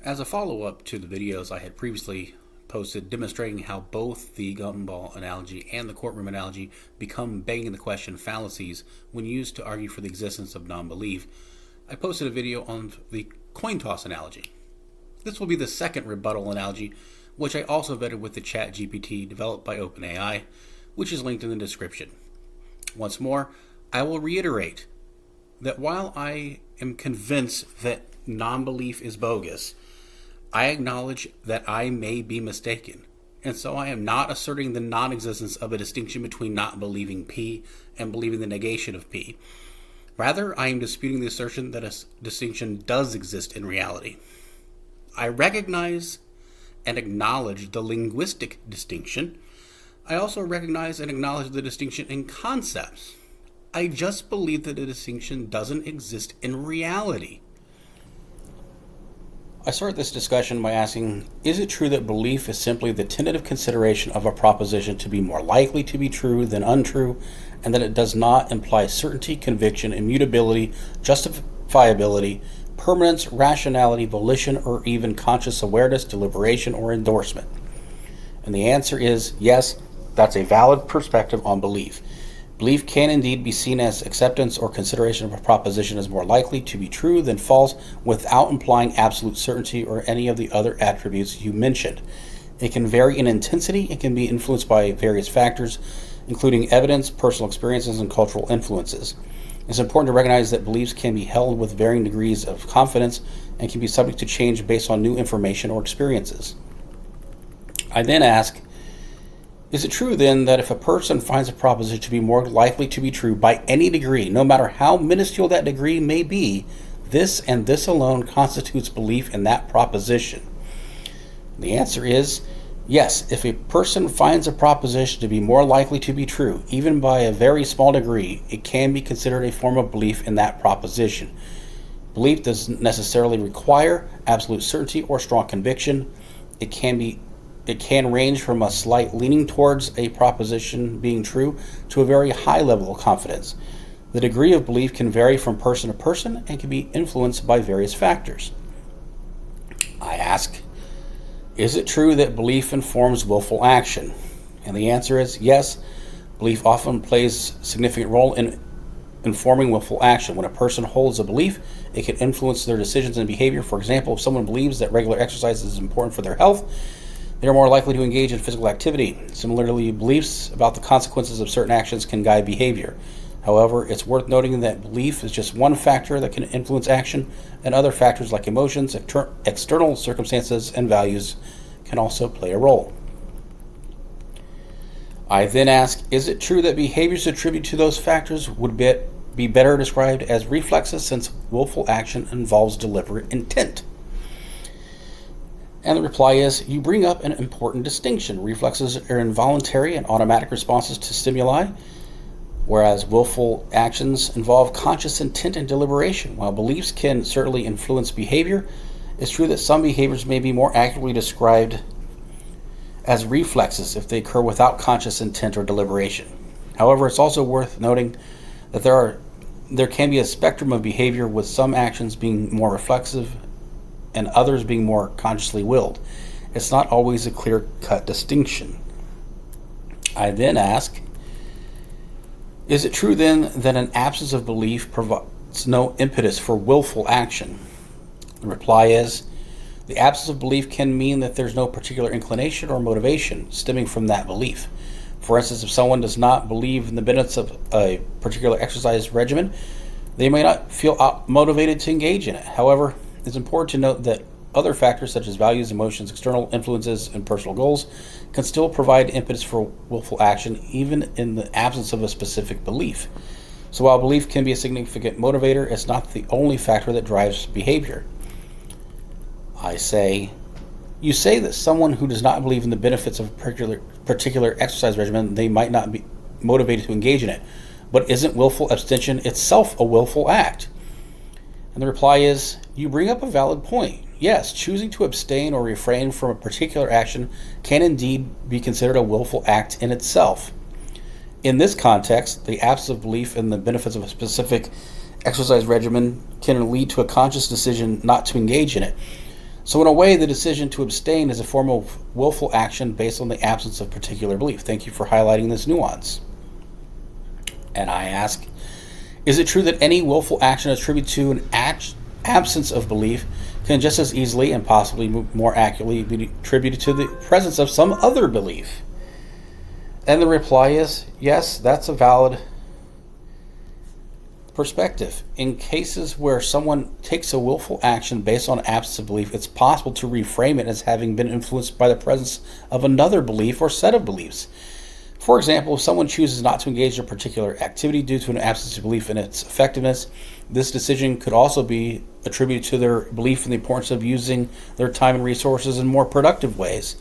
As a follow-up to the videos I had previously posted demonstrating how both the gumball analogy and the courtroom analogy become begging the question fallacies when used to argue for the existence of non-belief, I posted a video on the coin toss analogy. This will be the second rebuttal analogy, which I also vetted with the ChatGPT developed by OpenAI, which is linked in the description. Once more, I will reiterate that while I am convinced that non-belief is bogus, I acknowledge that I may be mistaken, and so I am not asserting the non-existence of a distinction between not believing P and believing the negation of P. Rather, I am disputing the assertion that a distinction does exist in reality. I recognize and acknowledge the linguistic distinction. I also recognize and acknowledge the distinction in concepts. I just believe that a distinction doesn't exist in reality. I start this discussion by asking, is it true that belief is simply the tentative consideration of a proposition to be more likely to be true than untrue, and that it does not imply certainty, conviction, immutability, justifiability, permanence, rationality, volition, or even conscious awareness, deliberation, or endorsement? And the answer is yes, that's a valid perspective on belief. Belief can indeed be seen as acceptance or consideration of a proposition as more likely to be true than false without implying absolute certainty or any of the other attributes you mentioned. It can vary in intensity and can be influenced by various factors, including evidence, personal experiences, and cultural influences. It's important to recognize that beliefs can be held with varying degrees of confidence and can be subject to change based on new information or experiences. I then ask, is it true then that if a person finds a proposition to be more likely to be true by any degree, no matter how minuscule that degree may be, this and this alone constitutes belief in that proposition? The answer is yes. If a person finds a proposition to be more likely to be true, even by a very small degree, it can be considered a form of belief in that proposition. Belief doesn't necessarily require absolute certainty or strong conviction. It can range from a slight leaning towards a proposition being true to a very high level of confidence. The degree of belief can vary from person to person and can be influenced by various factors. I ask, is it true that belief informs willful action? And the answer is yes. Belief often plays a significant role in informing willful action. When a person holds a belief, it can influence their decisions and behavior. For example, if someone believes that regular exercise is important for their health, they are more likely to engage in physical activity. Similarly, beliefs about the consequences of certain actions can guide behavior. However, it's worth noting that belief is just one factor that can influence action, and other factors like emotions, external circumstances, and values can also play a role. I then ask, is it true that behaviors attributed to those factors would be better described as reflexes, since willful action involves deliberate intent? And the reply is, you bring up an important distinction. Reflexes are involuntary and automatic responses to stimuli, whereas willful actions involve conscious intent and deliberation. While beliefs can certainly influence behavior, it's true that some behaviors may be more accurately described as reflexes if they occur without conscious intent or deliberation. However, it's also worth noting that there can be a spectrum of behavior, with some actions being more reflexive and others being more consciously willed. It's not always a clear-cut distinction. I then ask, is it true then that an absence of belief provides no impetus for willful action? The reply is, the absence of belief can mean that there's no particular inclination or motivation stemming from that belief. For instance, if someone does not believe in the benefits of a particular exercise regimen, they may not feel motivated to engage in it. However, it's important to note that other factors such as values, emotions, external influences, and personal goals can still provide impetus for willful action even in the absence of a specific belief. So while belief can be a significant motivator, it's not the only factor that drives behavior. I say, you say that someone who does not believe in the benefits of a particular exercise regimen, they might not be motivated to engage in it. But isn't willful abstention itself a willful act? And the reply is, you bring up a valid point. Yes, choosing to abstain or refrain from a particular action can indeed be considered a willful act in itself. In this context, the absence of belief in the benefits of a specific exercise regimen can lead to a conscious decision not to engage in it. So in a way, the decision to abstain is a form of willful action based on the absence of particular belief. Thank you for highlighting this nuance. And I ask, is it true that any willful action attributed to an absence of belief can just as easily and possibly more accurately be attributed to the presence of some other belief? And the reply is, yes, that's a valid perspective. In cases where someone takes a willful action based on absence of belief, it's possible to reframe it as having been influenced by the presence of another belief or set of beliefs. For example, if someone chooses not to engage in a particular activity due to an absence of belief in its effectiveness, this decision could also be attributed to their belief in the importance of using their time and resources in more productive ways.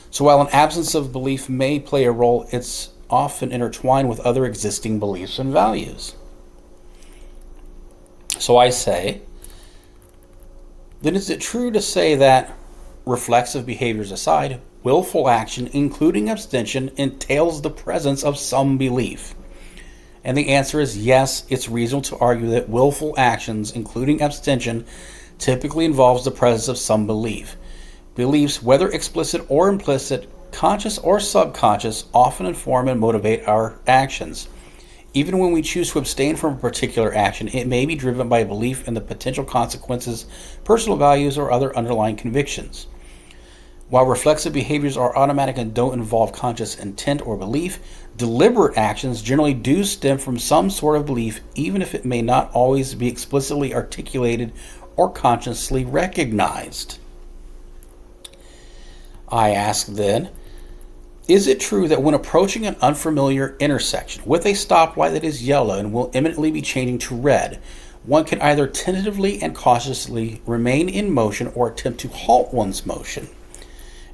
So while an absence of belief may play a role, it's often intertwined with other existing beliefs and values. So I say, then is it true to say that, reflexive behaviors aside, willful action, including abstention, entails the presence of some belief? And the answer is yes, it's reasonable to argue that willful actions, including abstention, typically involves the presence of some belief. Beliefs, whether explicit or implicit, conscious or subconscious, often inform and motivate our actions. Even when we choose to abstain from a particular action, it may be driven by a belief in the potential consequences, personal values, or other underlying convictions. While reflexive behaviors are automatic and don't involve conscious intent or belief, deliberate actions generally do stem from some sort of belief, even if it may not always be explicitly articulated or consciously recognized. I ask then, is it true that when approaching an unfamiliar intersection with a stoplight that is yellow and will imminently be changing to red, one can either tentatively and cautiously remain in motion or attempt to halt one's motion?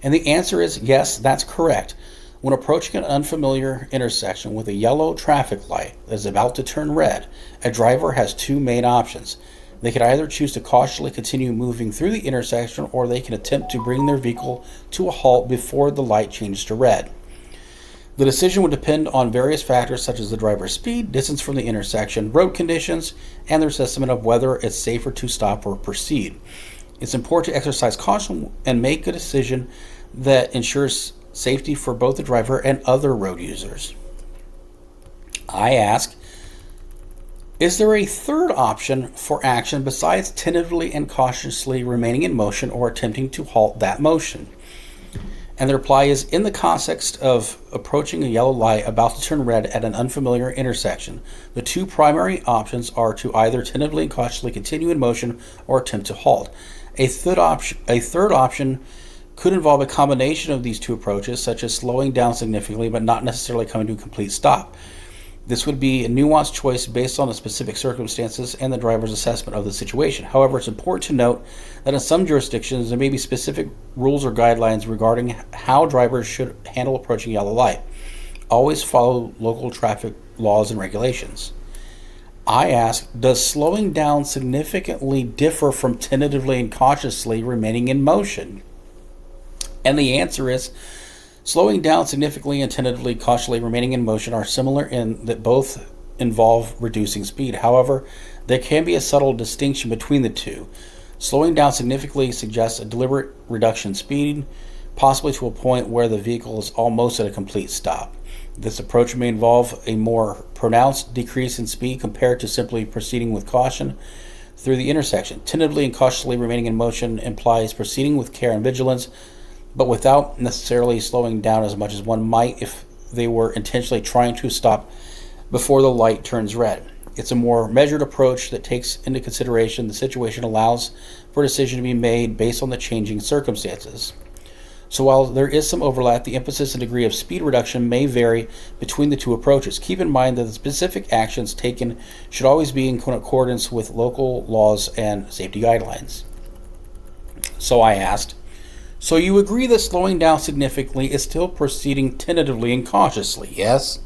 And the answer is yes, that's correct. When approaching an unfamiliar intersection with a yellow traffic light that is about to turn red, a driver has two main options. They can either choose to cautiously continue moving through the intersection, or they can attempt to bring their vehicle to a halt before the light changes to red. The decision would depend on various factors such as the driver's speed, distance from the intersection, road conditions, and their assessment of whether it's safer to stop or proceed. It's important to exercise caution and make a decision that ensures safety for both the driver and other road users. I ask, is there a third option for action besides tentatively and cautiously remaining in motion or attempting to halt that motion? And the reply is, in the context of approaching a yellow light about to turn red at an unfamiliar intersection, the two primary options are to either tentatively and cautiously continue in motion or attempt to halt. A third option could involve a combination of these two approaches, such as slowing down significantly but not necessarily coming to a complete stop. This would be a nuanced choice based on the specific circumstances and the driver's assessment of the situation. However, it's important to note that in some jurisdictions there may be specific rules or guidelines regarding how drivers should handle approaching yellow light. Always follow local traffic laws and regulations. I ask, does slowing down significantly differ from tentatively and cautiously remaining in motion? And the answer is, slowing down significantly and tentatively, cautiously remaining in motion are similar in that both involve reducing speed. However, there can be a subtle distinction between the two. Slowing down significantly suggests a deliberate reduction in speed, possibly to a point where the vehicle is almost at a complete stop. This approach may involve a more pronounced decrease in speed compared to simply proceeding with caution through the intersection. Tentatively and cautiously remaining in motion implies proceeding with care and vigilance, but without necessarily slowing down as much as one might if they were intentionally trying to stop before the light turns red. It's a more measured approach that takes into consideration the situation, allows for a decision to be made based on the changing circumstances. So while there is some overlap, the emphasis and degree of speed reduction may vary between the two approaches. Keep in mind that the specific actions taken should always be in accordance with local laws and safety guidelines. So I asked, so you agree that slowing down significantly is still proceeding tentatively and cautiously, yes?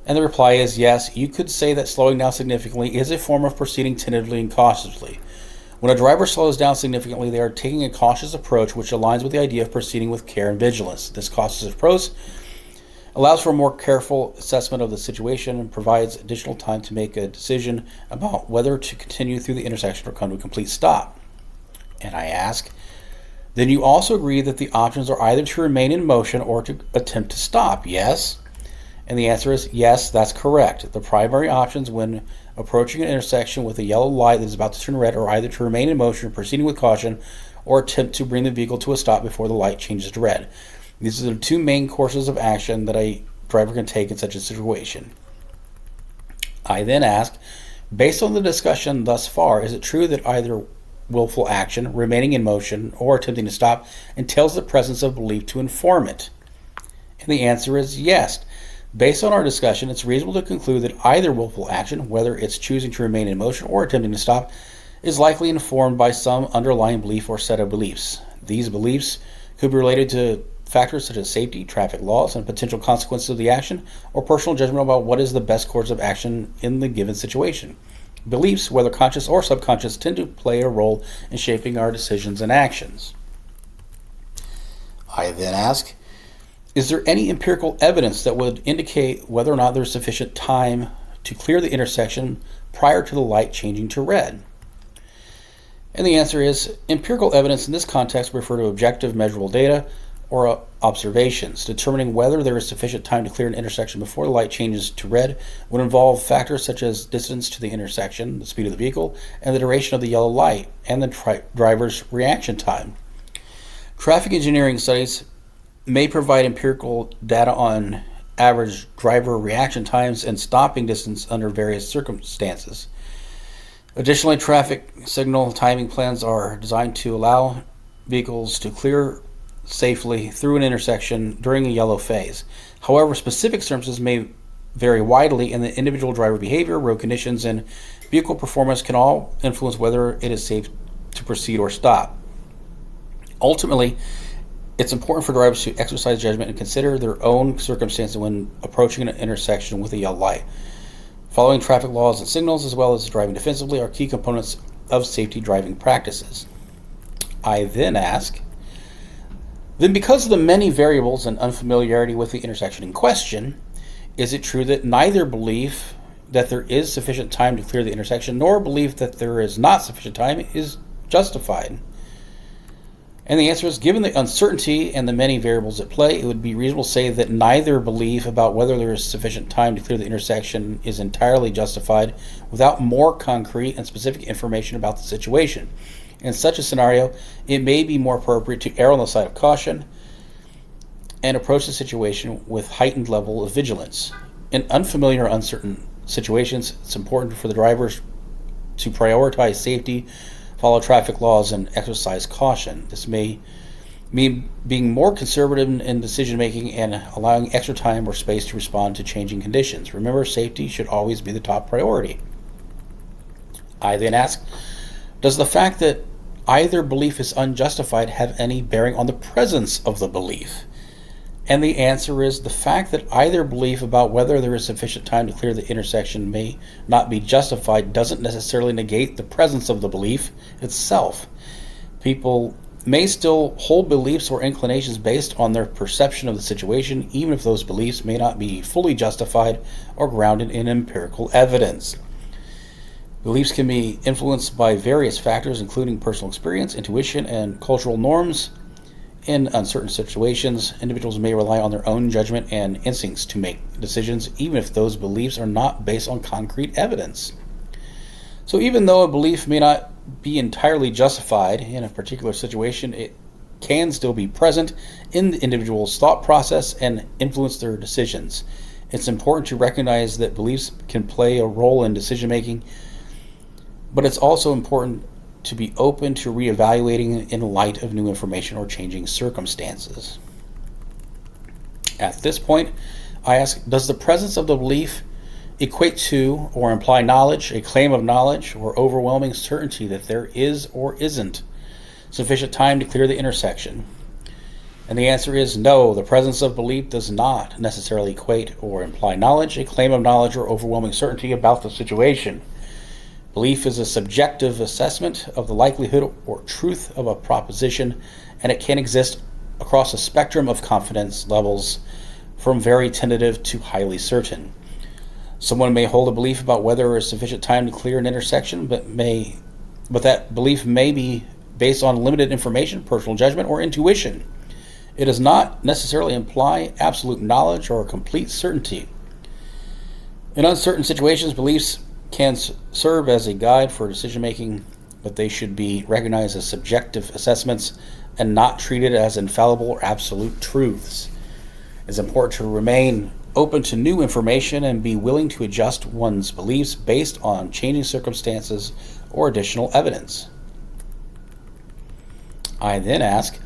And the reply is yes, you could say that slowing down significantly is a form of proceeding tentatively and cautiously. When a driver slows down significantly, they are taking a cautious approach which aligns with the idea of proceeding with care and vigilance. This cautious approach allows for a more careful assessment of the situation and provides additional time to make a decision about whether to continue through the intersection or come to a complete stop. And I ask, then you also agree that the options are either to remain in motion or to attempt to stop, yes? And the answer is yes, that's correct. The primary options when approaching an intersection with a yellow light that is about to turn red are either to remain in motion, proceeding with caution, or attempt to bring the vehicle to a stop before the light changes to red. These are the two main courses of action that a driver can take in such a situation. I then ask, based on the discussion thus far, is it true that either willful action, remaining in motion, or attempting to stop entails the presence of belief to inform it? And the answer is yes. Based on our discussion, it's reasonable to conclude that either willful action, whether it's choosing to remain in motion or attempting to stop, is likely informed by some underlying belief or set of beliefs. These beliefs could be related to factors such as safety, traffic laws, and potential consequences of the action, or personal judgment about what is the best course of action in the given situation. Beliefs, whether conscious or subconscious, tend to play a role in shaping our decisions and actions. I then ask, is there any empirical evidence that would indicate whether or not there's sufficient time to clear the intersection prior to the light changing to red? And the answer is, empirical evidence in this context refer to objective measurable data or observations. Determining whether there is sufficient time to clear an intersection before the light changes to red would involve factors such as distance to the intersection, the speed of the vehicle, and the duration of the yellow light, and the driver's reaction time. Traffic engineering studies may provide empirical data on average driver reaction times and stopping distance under various circumstances. Additionally, traffic signal timing plans are designed to allow vehicles to clear safely through an intersection during a yellow phase. However, specific circumstances may vary widely, and the individual driver behavior, road conditions, and vehicle performance can all influence whether it is safe to proceed or stop. Ultimately, it's important for drivers to exercise judgment and consider their own circumstances when approaching an intersection with a yellow light. Following traffic laws and signals, as well as driving defensively, are key components of safety driving practices. I then ask, then because of the many variables and unfamiliarity with the intersection in question, is it true that neither belief that there is sufficient time to clear the intersection nor belief that there is not sufficient time is justified? And the answer is, given the uncertainty and the many variables at play, it would be reasonable to say that neither belief about whether there is sufficient time to clear the intersection is entirely justified without more concrete and specific information about the situation. In such a scenario, it may be more appropriate to err on the side of caution and approach the situation with heightened level of vigilance. In unfamiliar or uncertain situations, it's important for the drivers to prioritize safety, follow traffic laws, and exercise caution. This may mean being more conservative in decision-making and allowing extra time or space to respond to changing conditions. Remember, safety should always be the top priority. I then ask, does the fact that either belief is unjustified have any bearing on the presence of the belief? And the answer is, the fact that either belief about whether there is sufficient time to clear the intersection may not be justified doesn't necessarily negate the presence of the belief itself. People may still hold beliefs or inclinations based on their perception of the situation, even if those beliefs may not be fully justified or grounded in empirical evidence. Beliefs can be influenced by various factors, including personal experience, intuition, and cultural norms. In uncertain situations, individuals may rely on their own judgment and instincts to make decisions, even if those beliefs are not based on concrete evidence. So even though a belief may not be entirely justified in a particular situation, it can still be present in the individual's thought process and influence their decisions. It's important to recognize that beliefs can play a role in decision-making, but it's also important to be open to reevaluating in light of new information or changing circumstances. At this point, I ask, does the presence of the belief equate to or imply knowledge, a claim of knowledge, or overwhelming certainty that there is or isn't sufficient time to clear the intersection? And the answer is no. The presence of belief does not necessarily equate or imply knowledge, a claim of knowledge, or overwhelming certainty about the situation. Belief is a subjective assessment of the likelihood or truth of a proposition, and it can exist across a spectrum of confidence levels from very tentative to highly certain. Someone may hold a belief about whether there is sufficient time to clear an intersection, but that belief may be based on limited information, personal judgment, or intuition. It does not necessarily imply absolute knowledge or complete certainty. In uncertain situations, beliefs can serve as a guide for decision making, but they should be recognized as subjective assessments and not treated as infallible or absolute truths. It's important to remain open to new information and be willing to adjust one's beliefs based on changing circumstances or additional evidence. I then ask,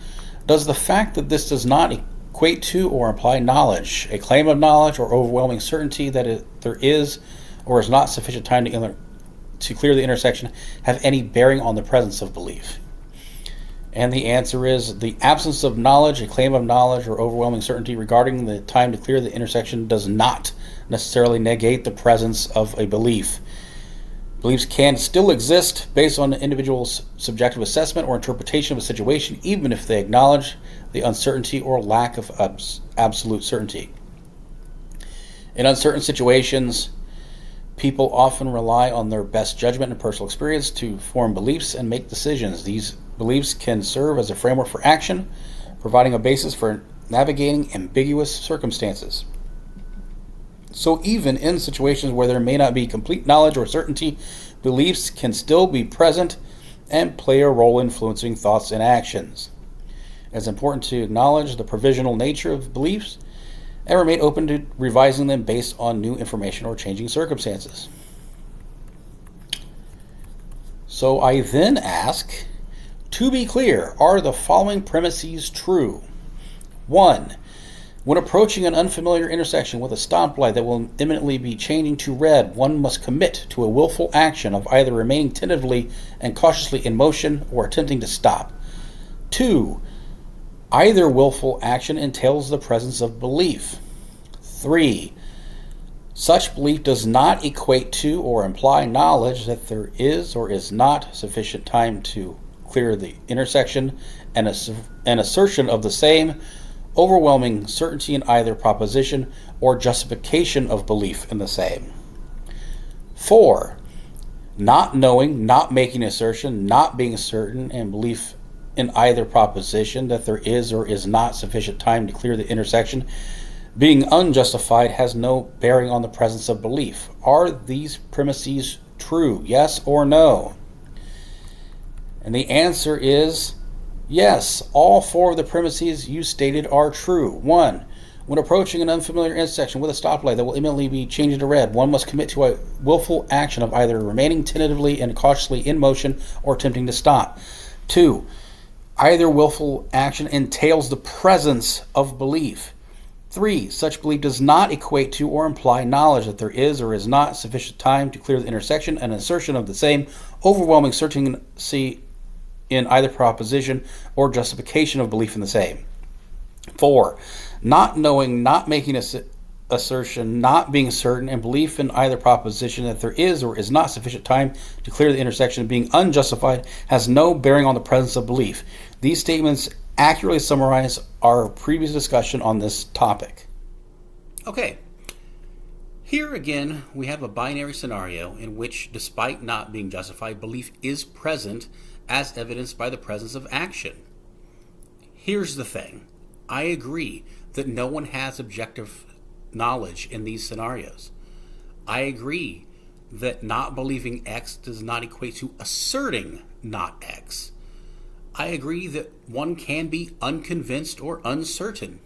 does the fact that this does not equate to or imply knowledge, a claim of knowledge, or overwhelming certainty that there is or is not sufficient time to clear the intersection have any bearing on the presence of belief? And the answer is, the absence of knowledge, a claim of knowledge, or overwhelming certainty regarding the time to clear the intersection does not necessarily negate the presence of a belief. Beliefs can still exist based on the individual's subjective assessment or interpretation of a situation, even if they acknowledge the uncertainty or lack of absolute certainty. In uncertain situations, people often rely on their best judgment and personal experience to form beliefs and make decisions. These beliefs can serve as a framework for action, providing a basis for navigating ambiguous circumstances. So even in situations where there may not be complete knowledge or certainty, beliefs can still be present and play a role influencing thoughts and actions. It's important to acknowledge the provisional nature of beliefs and remain open to revising them based on new information or changing circumstances. So I then ask, to be clear, are the following premises true? 1. When approaching an unfamiliar intersection with a stoplight that will imminently be changing to red, one must commit to a willful action of either remaining tentatively and cautiously in motion or attempting to stop. 2. Either willful action entails the presence of belief. 3. Such belief does not equate to or imply knowledge that there is or is not sufficient time to clear the intersection, and an assertion of the same, overwhelming certainty in either proposition or justification of belief in the same. 4. Not knowing, not making assertion, not being certain, and belief in either proposition that there is or is not sufficient time to clear the intersection, being unjustified, has no bearing on the presence of belief. Are these premises true? Yes or no? And the answer is yes. All 4 of the premises you stated are true. 1. When approaching an unfamiliar intersection with a stoplight that will imminently be changing to red, one must commit to a willful action of either remaining tentatively and cautiously in motion or attempting to stop. 2. Either willful action entails the presence of belief. 3. Such belief does not equate to or imply knowledge that there is or is not sufficient time to clear the intersection, and an assertion of the same, overwhelming certainty in either proposition or justification of belief in the same. 4. Not knowing, not making assertion, not being certain, and belief in either proposition that there is or is not sufficient time to clear the intersection, being unjustified, has no bearing on the presence of belief. These statements accurately summarize our previous discussion on this topic. Okay. Here again, we have a binary scenario in which, despite not being justified, belief is present as evidenced by the presence of action. Here's the thing. I agree that no one has objective knowledge in these scenarios. I agree that not believing X does not equate to asserting not X. I agree that one can be unconvinced or uncertain.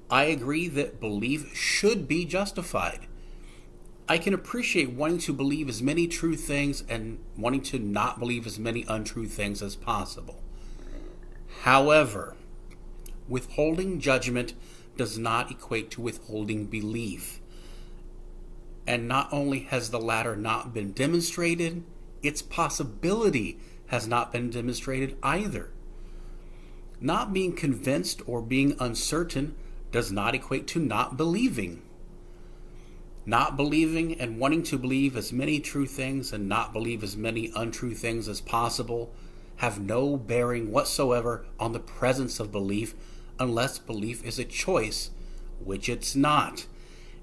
I agree that belief should be justified. I can appreciate wanting to believe as many true things and wanting to not believe as many untrue things as possible. However, withholding judgment does not equate to withholding belief. And not only has the latter not been demonstrated, its possibility has not been demonstrated either. Not being convinced or being uncertain does not equate to not believing. Not believing and wanting to believe as many true things and not believe as many untrue things as possible have no bearing whatsoever on the presence of belief, unless belief is a choice, which it's not.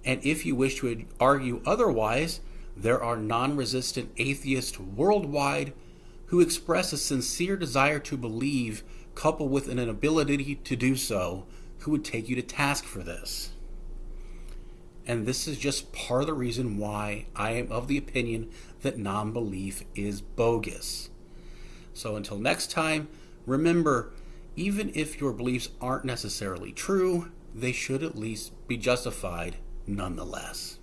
And if you wish to argue otherwise, there are non-resistant atheists worldwide who express a sincere desire to believe, coupled with an inability to do so, who would take you to task for this. And this is just part of the reason why I am of the opinion that non-belief is bogus. So until next time, remember, even if your beliefs aren't necessarily true, they should at least be justified nonetheless.